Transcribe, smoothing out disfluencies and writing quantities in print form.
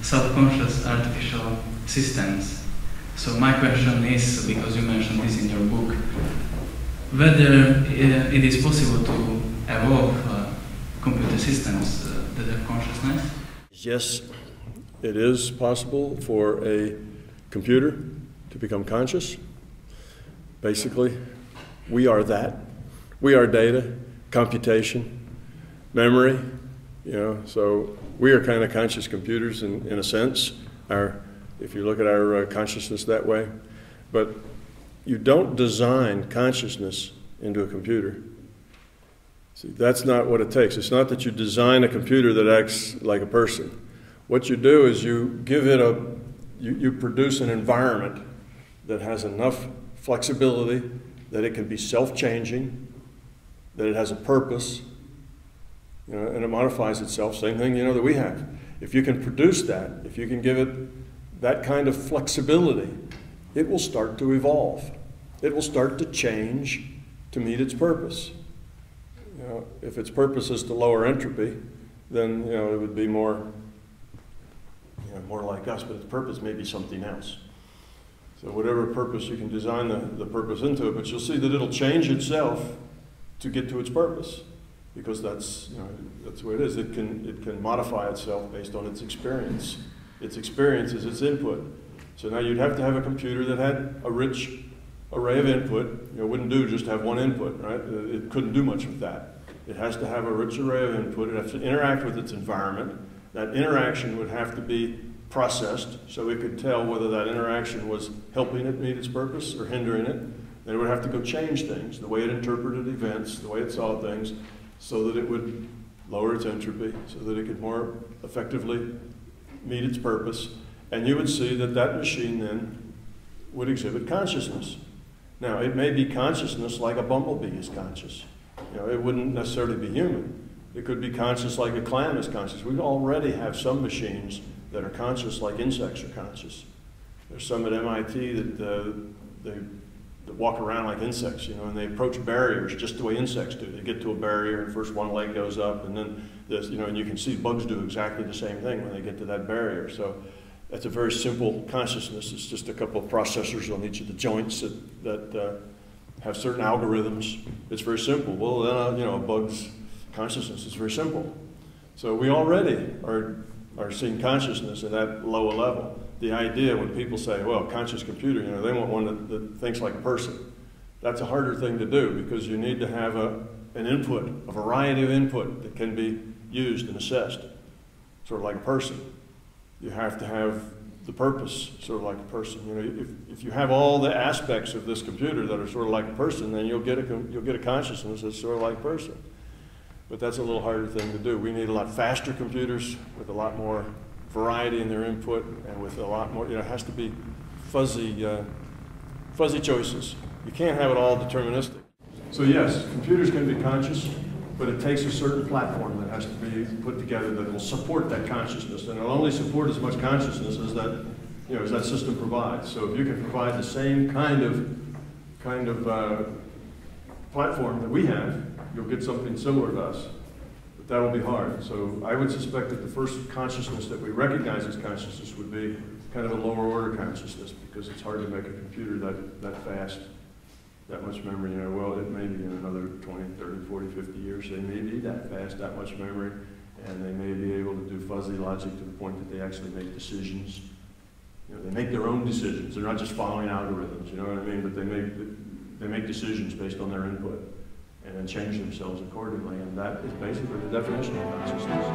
self-conscious artificial systems. So my question is, because you mentioned this in your book, whether it is possible to evolve computer systems that have consciousness? Yes, it is possible for a computer to become conscious. Basically, we are that. We are data, computation, memory, so we are kind of conscious computers in a sense, if you look at our consciousness that way. But you don't design consciousness into a computer. See, that's not what it takes. It's not that you design a computer that acts like a person. What you do is you give it you produce an environment that has enough flexibility that it can be self-changing, that it has a purpose, and it modifies itself, same thing, that we have. If you can produce that, if you can give it that kind of flexibility, it will start to evolve. It will start to change to meet its purpose. If its purpose is to lower entropy, then it would be more like us, but its purpose may be something else. So whatever purpose you can design the purpose into it, but you'll see that it'll change itself to get to its purpose, because that's the way it is. It can modify itself based on its experience. Its experience is its input. So now you'd have to have a computer that had a rich array of input. It wouldn't do just have one input, right? It couldn't do much with that. It has to have a rich array of input. It has to interact with its environment. That interaction would have to be processed so it could tell whether that interaction was helping it meet its purpose or hindering it. Then it would have to go change things, the way it interpreted events, the way it saw things, so that it would lower its entropy, so that it could more effectively meet its purpose. And you would see that that machine then would exhibit consciousness. Now, it may be consciousness like a bumblebee is conscious. It wouldn't necessarily be human. It could be conscious like a clam is conscious. We already have some machines that are conscious like insects are conscious. There's some at MIT that walk around like insects, and they approach barriers just the way insects do. They get to a barrier, and first one leg goes up, and then this, and you can see bugs do exactly the same thing when they get to that barrier. So that's a very simple consciousness. It's just a couple of processors on each of the joints that have certain algorithms. It's very simple. Well, then, a bug's consciousness is very simple. So we already are seeing consciousness at that lower level. The idea when people say, well, conscious computer, they want one that thinks like a person. That's a harder thing to do because you need to have an input, a variety of input that can be used and assessed, sort of like a person. You have to have the purpose, sort of like a person. If you have all the aspects of this computer that are sort of like a person, then you'll get a consciousness that's sort of like a person. But that's a little harder thing to do. We need a lot faster computers with a lot more variety in their input and with a lot more, it has to be fuzzy choices. You can't have it all deterministic. So yes, computers can be conscious, but it takes a certain platform that has to be put together that will support that consciousness, and it'll only support as much consciousness as that system provides. So if you can provide the same kind of platform that we have, you'll get something similar to us. But that will be hard. So I would suspect that the first consciousness that we recognize as consciousness would be kind of a lower order consciousness, because it's hard to make a computer that fast, that much memory. Well, it may be in another 20, 30, 40, 50 years, they may be that fast, that much memory, and they may be able to do fuzzy logic to the point that they actually make decisions. They make their own decisions. They're not just following algorithms, you know what I mean? But they make decisions based on their input and then change themselves accordingly, and that is basically the definition of consciousness.